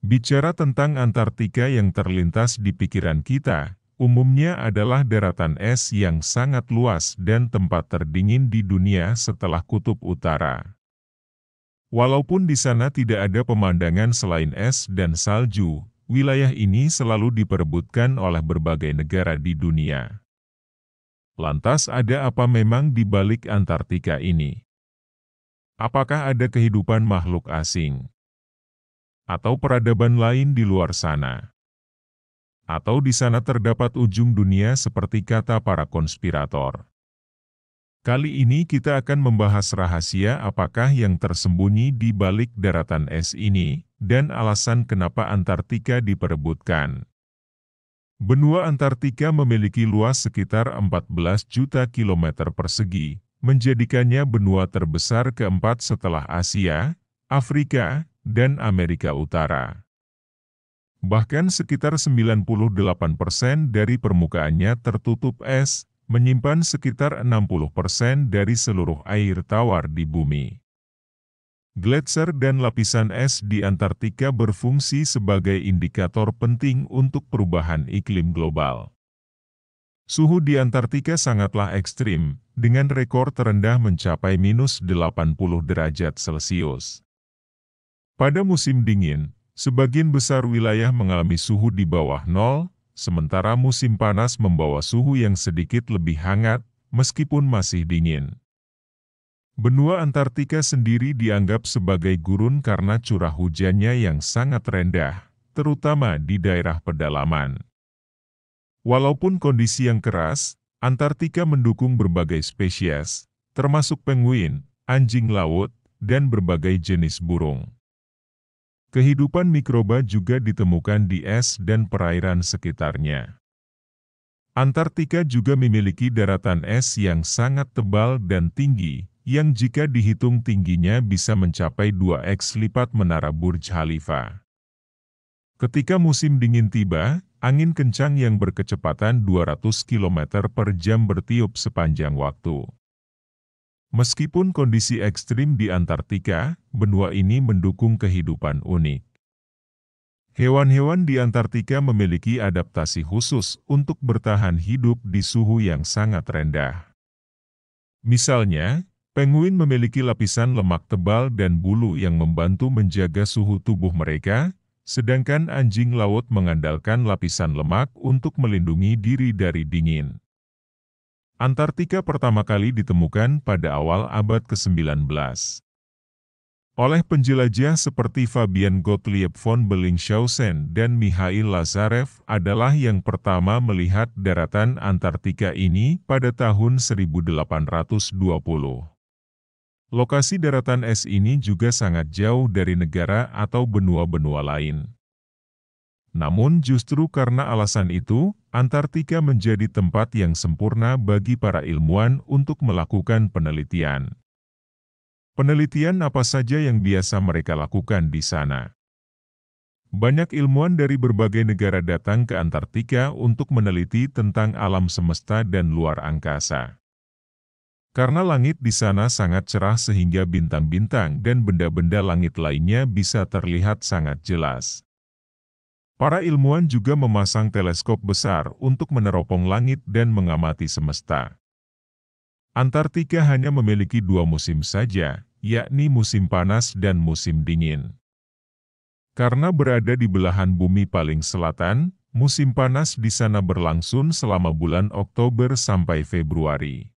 Bicara tentang Antartika yang terlintas di pikiran kita, umumnya adalah daratan es yang sangat luas dan tempat terdingin di dunia setelah Kutub Utara. Walaupun di sana tidak ada pemandangan selain es dan salju, wilayah ini selalu diperebutkan oleh berbagai negara di dunia. Lantas ada apa memang di balik Antartika ini? Apakah ada kehidupan makhluk asing? Atau peradaban lain di luar sana? Atau di sana terdapat ujung dunia seperti kata para konspirator? Kali ini kita akan membahas rahasia apakah yang tersembunyi di balik daratan es ini, dan alasan kenapa Antartika diperebutkan. Benua Antartika memiliki luas sekitar 14 juta kilometer persegi, menjadikannya benua terbesar keempat setelah Asia, Afrika, dan Amerika Utara. Bahkan sekitar 98% dari permukaannya tertutup es, menyimpan sekitar 60% dari seluruh air tawar di bumi. Gletser dan lapisan es di Antartika berfungsi sebagai indikator penting untuk perubahan iklim global. Suhu di Antartika sangatlah ekstrim, dengan rekor terendah mencapai minus 80 derajat Celcius. Pada musim dingin, sebagian besar wilayah mengalami suhu di bawah nol, sementara musim panas membawa suhu yang sedikit lebih hangat, meskipun masih dingin. Benua Antartika sendiri dianggap sebagai gurun karena curah hujannya yang sangat rendah, terutama di daerah pedalaman. Walaupun kondisi yang keras, Antartika mendukung berbagai spesies, termasuk penguin, anjing laut, dan berbagai jenis burung. Kehidupan mikroba juga ditemukan di es dan perairan sekitarnya. Antartika juga memiliki daratan es yang sangat tebal dan tinggi, yang jika dihitung tingginya bisa mencapai 2x lipat menara Burj Khalifa. Ketika musim dingin tiba, angin kencang yang berkecepatan 200 km per jam bertiup sepanjang waktu. Meskipun kondisi ekstrim di Antartika, benua ini mendukung kehidupan unik. Hewan-hewan di Antartika memiliki adaptasi khusus untuk bertahan hidup di suhu yang sangat rendah. Misalnya, penguin memiliki lapisan lemak tebal dan bulu yang membantu menjaga suhu tubuh mereka, sedangkan anjing laut mengandalkan lapisan lemak untuk melindungi diri dari dingin. Antartika pertama kali ditemukan pada awal abad ke-19. Oleh penjelajah seperti Fabian Gottlieb von Bellingshausen dan Mikhail Lazarev adalah yang pertama melihat daratan Antartika ini pada tahun 1820. Lokasi daratan es ini juga sangat jauh dari negara atau benua-benua lain. Namun justru karena alasan itu, Antartika menjadi tempat yang sempurna bagi para ilmuwan untuk melakukan penelitian. Penelitian apa saja yang biasa mereka lakukan di sana? Banyak ilmuwan dari berbagai negara datang ke Antartika untuk meneliti tentang alam semesta dan luar angkasa. Karena langit di sana sangat cerah sehingga bintang-bintang dan benda-benda langit lainnya bisa terlihat sangat jelas. Para ilmuwan juga memasang teleskop besar untuk meneropong langit dan mengamati semesta. Antartika hanya memiliki 2 musim saja, yakni musim panas dan musim dingin. Karena berada di belahan bumi paling selatan, musim panas di sana berlangsung selama bulan Oktober sampai Februari.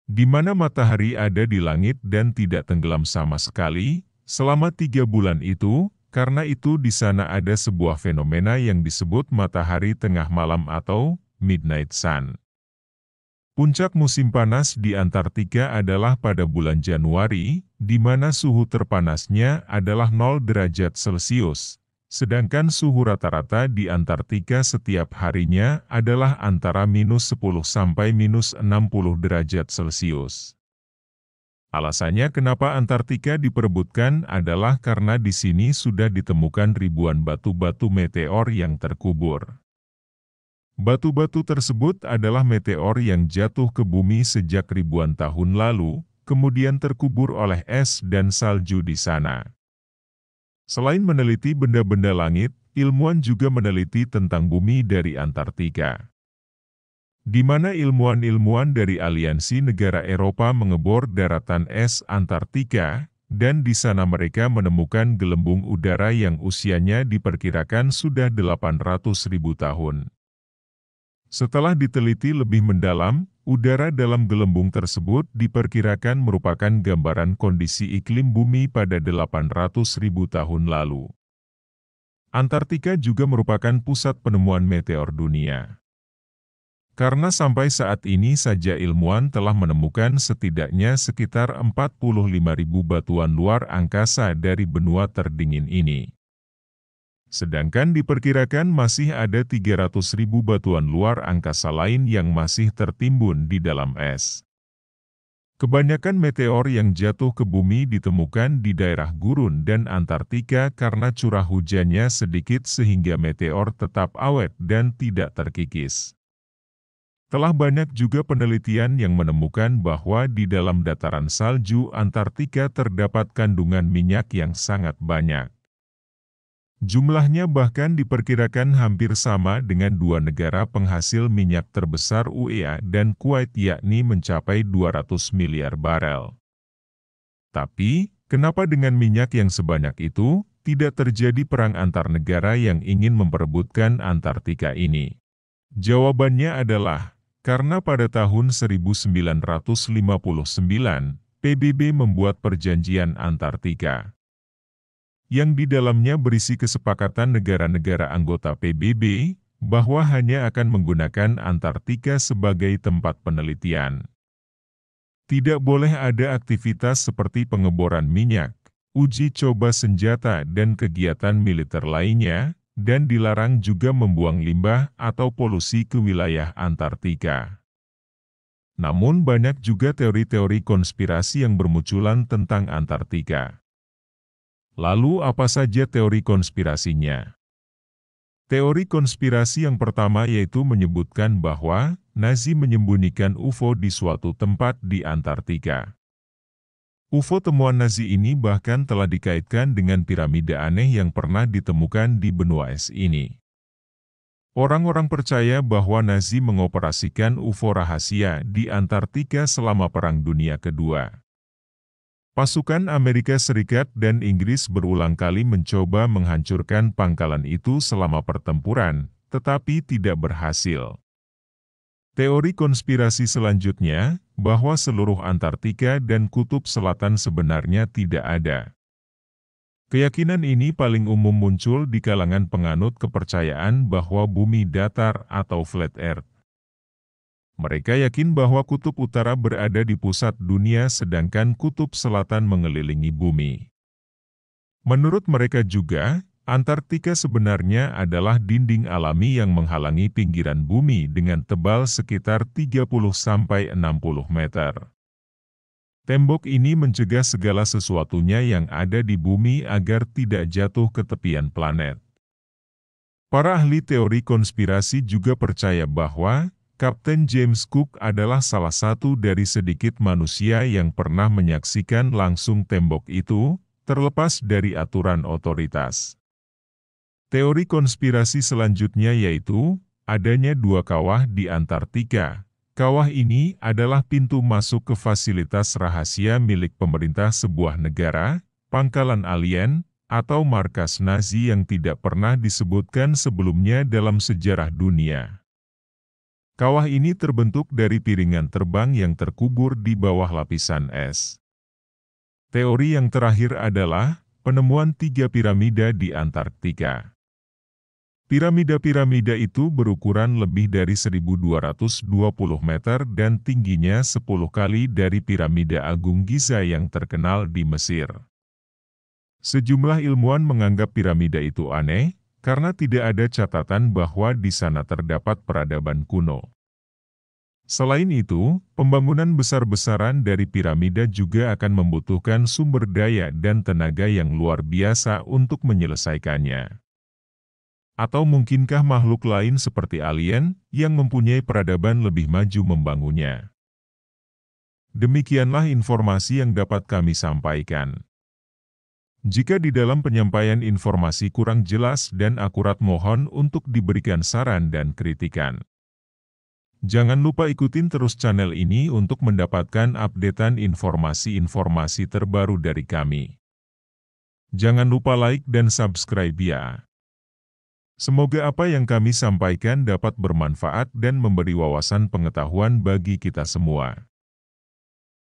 Di mana matahari ada di langit dan tidak tenggelam sama sekali, selama 3 bulan itu. Karena itu di sana ada sebuah fenomena yang disebut matahari tengah malam atau midnight sun. Puncak musim panas di Antartika adalah pada bulan Januari, di mana suhu terpanasnya adalah 0 derajat Celcius, sedangkan suhu rata-rata di Antartika setiap harinya adalah antara minus 10 sampai minus 60 derajat Celcius. Alasannya kenapa Antartika diperebutkan adalah karena di sini sudah ditemukan ribuan batu-batu meteor yang terkubur. Batu-batu tersebut adalah meteor yang jatuh ke bumi sejak ribuan tahun lalu, kemudian terkubur oleh es dan salju di sana. Selain meneliti benda-benda langit, ilmuwan juga meneliti tentang bumi dari Antartika, di mana ilmuwan-ilmuwan dari Aliansi Negara Eropa mengebor daratan es Antartika, dan di sana mereka menemukan gelembung udara yang usianya diperkirakan sudah 800.000 tahun. Setelah diteliti lebih mendalam, udara dalam gelembung tersebut diperkirakan merupakan gambaran kondisi iklim bumi pada 800.000 tahun lalu. Antartika juga merupakan pusat penemuan meteor dunia. Karena sampai saat ini saja ilmuwan telah menemukan setidaknya sekitar 45.000 batuan luar angkasa dari benua terdingin ini. Sedangkan diperkirakan masih ada 300.000 batuan luar angkasa lain yang masih tertimbun di dalam es. Kebanyakan meteor yang jatuh ke bumi ditemukan di daerah gurun dan Antartika karena curah hujannya sedikit sehingga meteor tetap awet dan tidak terkikis. Telah banyak juga penelitian yang menemukan bahwa di dalam dataran salju Antartika terdapat kandungan minyak yang sangat banyak. Jumlahnya bahkan diperkirakan hampir sama dengan dua negara penghasil minyak terbesar UEA dan Kuwait, yakni mencapai 200 miliar barel. Tapi, kenapa dengan minyak yang sebanyak itu, tidak terjadi perang antar negara yang ingin memperebutkan Antartika ini? Jawabannya adalah, karena pada tahun 1959, PBB membuat Perjanjian Antartika, yang di dalamnya berisi kesepakatan negara-negara anggota PBB, bahwa hanya akan menggunakan Antartika sebagai tempat penelitian. Tidak boleh ada aktivitas seperti pengeboran minyak, uji coba senjata dan kegiatan militer lainnya, dan dilarang juga membuang limbah atau polusi ke wilayah Antartika. Namun banyak juga teori-teori konspirasi yang bermunculan tentang Antartika. Lalu apa saja teori konspirasinya? Teori konspirasi yang pertama yaitu menyebutkan bahwa Nazi menyembunyikan UFO di suatu tempat di Antartika. UFO temuan Nazi ini bahkan telah dikaitkan dengan piramida aneh yang pernah ditemukan di benua es ini. Orang-orang percaya bahwa Nazi mengoperasikan UFO rahasia di Antartika selama Perang Dunia Kedua. Pasukan Amerika Serikat dan Inggris berulang kali mencoba menghancurkan pangkalan itu selama pertempuran, tetapi tidak berhasil. Teori konspirasi selanjutnya, bahwa seluruh Antartika dan Kutub Selatan sebenarnya tidak ada. Keyakinan ini paling umum muncul di kalangan penganut kepercayaan bahwa bumi datar atau flat earth. Mereka yakin bahwa Kutub Utara berada di pusat dunia sedangkan Kutub Selatan mengelilingi bumi. Menurut mereka juga, Antartika sebenarnya adalah dinding alami yang menghalangi pinggiran bumi dengan tebal sekitar 30–60 meter. Tembok ini mencegah segala sesuatunya yang ada di bumi agar tidak jatuh ke tepian planet. Para ahli teori konspirasi juga percaya bahwa Kapten James Cook adalah salah satu dari sedikit manusia yang pernah menyaksikan langsung tembok itu, terlepas dari aturan otoritas. Teori konspirasi selanjutnya yaitu, adanya dua kawah di Antartika. Kawah ini adalah pintu masuk ke fasilitas rahasia milik pemerintah sebuah negara, pangkalan alien, atau markas Nazi yang tidak pernah disebutkan sebelumnya dalam sejarah dunia. Kawah ini terbentuk dari piringan terbang yang terkubur di bawah lapisan es. Teori yang terakhir adalah penemuan 3 piramida di Antartika. Piramida-piramida itu berukuran lebih dari 1.220 meter dan tingginya 10 kali dari piramida Agung Giza yang terkenal di Mesir. Sejumlah ilmuwan menganggap piramida itu aneh, karena tidak ada catatan bahwa di sana terdapat peradaban kuno. Selain itu, pembangunan besar-besaran dari piramida juga akan membutuhkan sumber daya dan tenaga yang luar biasa untuk menyelesaikannya. Atau mungkinkah makhluk lain seperti alien, yang mempunyai peradaban lebih maju membangunnya? Demikianlah informasi yang dapat kami sampaikan. Jika di dalam penyampaian informasi kurang jelas dan akurat, mohon untuk diberikan saran dan kritikan. Jangan lupa ikutin terus channel ini untuk mendapatkan updatean informasi-informasi terbaru dari kami. Jangan lupa like dan subscribe ya. Semoga apa yang kami sampaikan dapat bermanfaat dan memberi wawasan pengetahuan bagi kita semua.